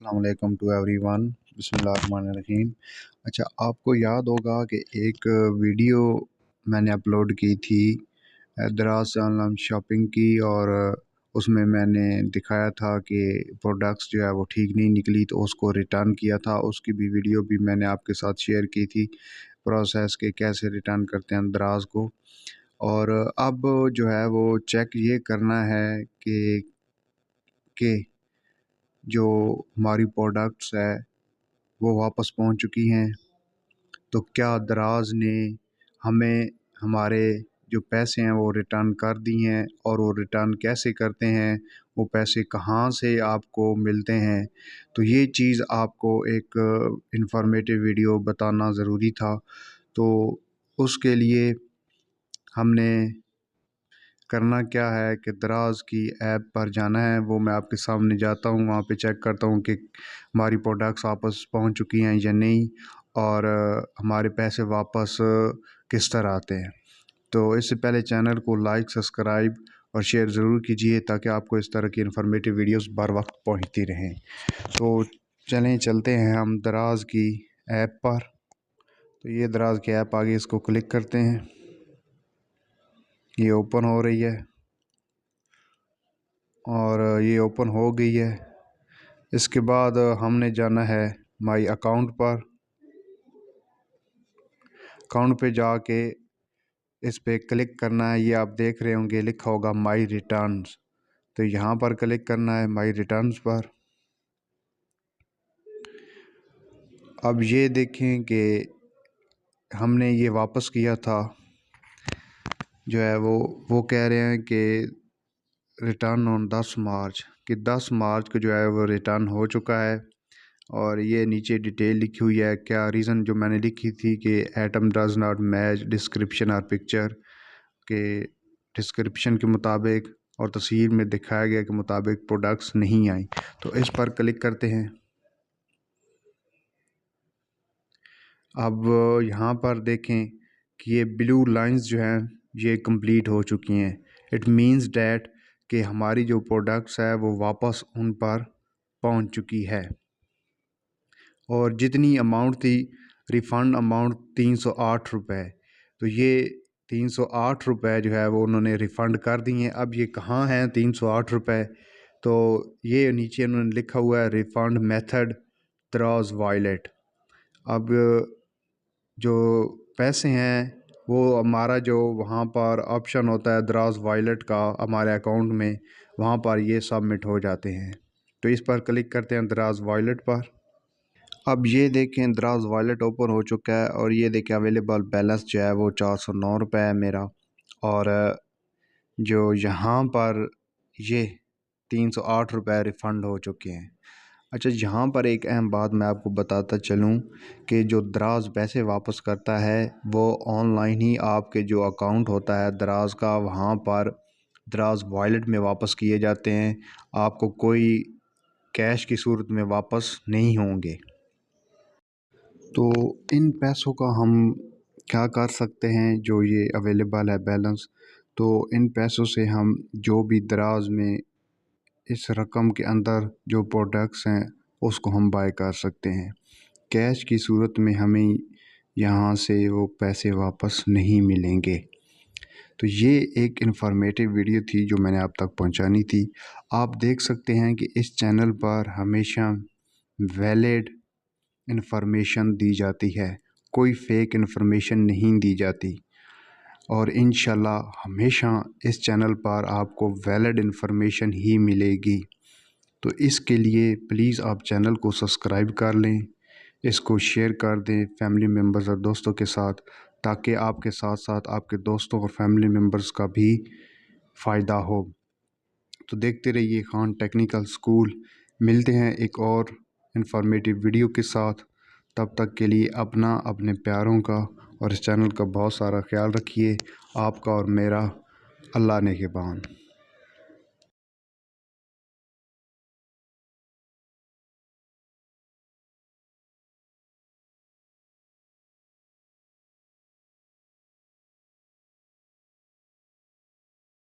अस्सलाम वालेकुम to everyone. बिस्मिल्लाहिर्रहमानिर्रहीम। अच्छा, आपको याद होगा कि एक वीडियो मैंने अपलोड की थी दराज से ऑनलाइन शॉपिंग की, और उसमें मैंने दिखाया था कि प्रोडक्ट्स जो है वो ठीक नहीं निकली तो उसको रिटर्न किया था। उसकी भी वीडियो भी मैंने आपके साथ शेयर की थी, प्रोसेस के कैसे रिटर्न करते हैं दराज को। और अब जो है वो चेक ये करना है कि जो हमारी प्रोडक्ट्स है वो वापस पहुंच चुकी हैं, तो क्या दराज ने हमें हमारे जो पैसे हैं वो रिटर्न कर दिए हैं, और वो रिटर्न कैसे करते हैं, वो पैसे कहाँ से आपको मिलते हैं। तो ये चीज़ आपको एक इंफॉर्मेटिव वीडियो बताना ज़रूरी था। तो उसके लिए हमने करना क्या है कि दराज की ऐप पर जाना है। वो मैं आपके सामने जाता हूँ, वहाँ पे चेक करता हूँ कि हमारी प्रोडक्ट्स वापस पहुँच चुकी हैं या नहीं, और हमारे पैसे वापस किस तरह आते हैं। तो इससे पहले चैनल को लाइक, सब्सक्राइब और शेयर ज़रूर कीजिए ताकि आपको इस तरह की इन्फॉर्मेटिव वीडियोस बर वक्त पहुँचती रहें। तो चलते हैं हम दराज की ऐप पर। तो ये दराज की ऐप आगे, इसको क्लिक करते हैं, ये ओपन हो रही है और ये ओपन हो गई है। इसके बाद हमने जाना है माई अकाउंट पर। अकाउंट पे जाके इस पे क्लिक करना है। ये आप देख रहे होंगे लिखा होगा माई रिटर्न्स, तो यहाँ पर क्लिक करना है माई रिटर्न्स पर। अब ये देखें कि हमने ये वापस किया था, जो है वो कह रहे हैं कि रिटर्न ऑन 10 मार्च, कि 10 मार्च को जो है वो रिटर्न हो चुका है। और ये नीचे डिटेल लिखी हुई है, क्या रीज़न जो मैंने लिखी थी कि atom does not match description और पिक्चर के डिस्क्रिप्शन के मुताबिक और तस्वीर में दिखाया गया के मुताबिक प्रोडक्ट्स नहीं आई। तो इस पर क्लिक करते हैं। अब यहाँ पर देखें कि ये ब्लू लाइंस जो हैं ये कंप्लीट हो चुकी हैं। इट मींस डैट कि हमारी जो प्रोडक्ट्स है वो वापस उन पर पहुँच चुकी है। और जितनी अमाउंट थी, रिफ़ंड अमाउंट 308 रुपये, तो ये 308 रुपये जो है वो उन्होंने रिफ़ंड कर दिए हैं। अब ये कहाँ हैं 308 रुपये? तो ये नीचे उन्होंने लिखा हुआ है रिफ़ंड मेथड दराज वॉलेट। अब जो पैसे हैं वो हमारा जो वहाँ पर ऑप्शन होता है दराज वॉलेट का हमारे अकाउंट में, वहाँ पर ये सबमिट हो जाते हैं। तो इस पर क्लिक करते हैं दराज वॉलेट पर। अब ये देखें दराज वॉलेट ओपन हो चुका है, और ये देखें अवेलेबल बैलेंस जो है वो 409 रुपये है मेरा। और जो यहाँ पर ये 308 रुपये रिफ़ंड हो चुके हैं। अच्छा, यहाँ पर एक अहम बात मैं आपको बताता चलूँ कि जो दराज पैसे वापस करता है वो ऑनलाइन ही आपके जो अकाउंट होता है दराज का, वहाँ पर दराज वॉलेट में वापस किए जाते हैं। आपको कोई कैश की सूरत में वापस नहीं होंगे। तो इन पैसों का हम क्या कर सकते हैं, जो ये अवेलेबल है बैलेंस, तो इन पैसों से हम जो भी दराज में इस रकम के अंदर जो प्रोडक्ट्स हैं उसको हम बाय कर सकते हैं। कैश की सूरत में हमें यहाँ से वो पैसे वापस नहीं मिलेंगे। तो ये एक इन्फॉर्मेटिव वीडियो थी जो मैंने आप तक पहुँचानी थी। आप देख सकते हैं कि इस चैनल पर हमेशा वैलिड इन्फॉर्मेशन दी जाती है, कोई फेक इन्फॉर्मेशन नहीं दी जाती। और इंशाल्लाह हमेशा इस चैनल पर आपको वैलिड इन्फॉर्मेशन ही मिलेगी। तो इसके लिए प्लीज़ आप चैनल को सब्सक्राइब कर लें, इसको शेयर कर दें फैमिली मेम्बर्स और दोस्तों के साथ, ताकि आपके साथ साथ आपके दोस्तों और फैमिली मेम्बर्स का भी फ़ायदा हो। तो देखते रहिए खान टेक्निकल स्कूल। मिलते हैं एक और इन्फॉर्मेटिव वीडियो के साथ। तब तक के लिए अपना, अपने प्यारों का और इस चैनल का बहुत सारा ख्याल रखिए। आपका और मेरा अल्लाह ने के बान।